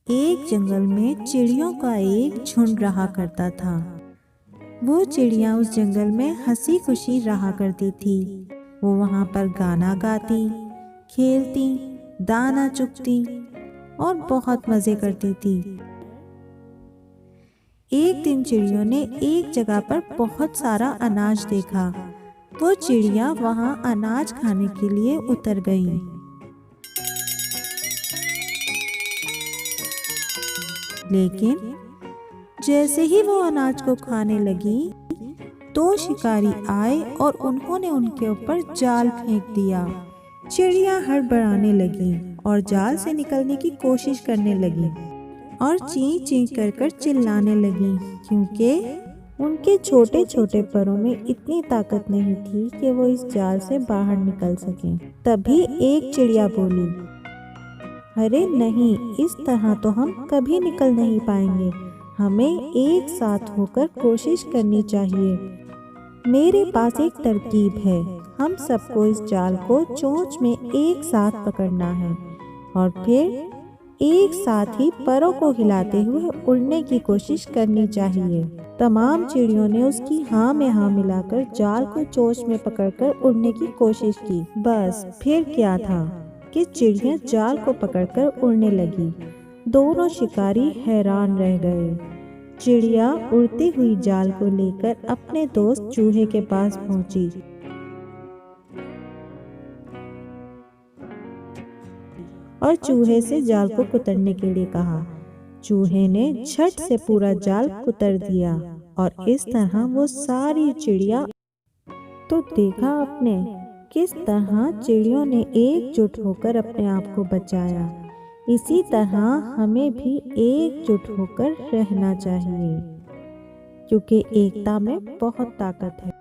एक जंगल में चिड़ियों का एक झुंड रहा करता था। वो चिड़िया उस जंगल में हंसी खुशी रहा करती थी। वो वहाँ पर गाना गाती, खेलती, दाना चुगती और बहुत मजे करती थी। एक दिन चिड़ियों ने एक जगह पर बहुत सारा अनाज देखा। वो चिड़िया वहाँ अनाज खाने के लिए उतर गई। लेकिन जैसे ही वो अनाज को खाने लगी, दो शिकारी आए और उन्होंने उनके ऊपर जाल फेंक दिया। चिड़िया हड़बड़ाने लगी और जाल से निकलने की कोशिश करने लगी और चीं चीं कर चिल्लाने लगी, क्योंकि उनके छोटे छोटे पैरों में इतनी ताकत नहीं थी कि वो इस जाल से बाहर निकल सकें। तभी एक चिड़िया बोली, अरे नहीं, इस तरह तो हम कभी निकल नहीं पाएंगे। हमें एक साथ होकर कोशिश करनी चाहिए। मेरे पास एक तरकीब है। हम सबको इस जाल को चोंच में एक साथ पकड़ना है और फिर एक साथ ही परों को हिलाते हुए उड़ने की कोशिश करनी चाहिए। तमाम चिड़ियों ने उसकी हाँ में हाँ मिलाकर जाल को चोंच में पकड़कर उड़ने की कोशिश की। बस फिर क्या था कि चिड़िया जाल को पकड़कर उड़ने लगी। दोनों शिकारी हैरान रह गए। चिड़िया उड़ती हुई जाल को लेकर अपने दोस्त चूहे के पास पहुंची और चूहे से जाल को कुतरने के लिए कहा। चूहे ने झट से पूरा जाल कुतर दिया और इस तरह वो सारी चिड़िया। तो देखा आपने किस तरह चिड़ियों ने एकजुट होकर अपने आप को बचाया। इसी तरह हमें भी एकजुट होकर रहना चाहिए, क्योंकि एकता में बहुत ताकत है।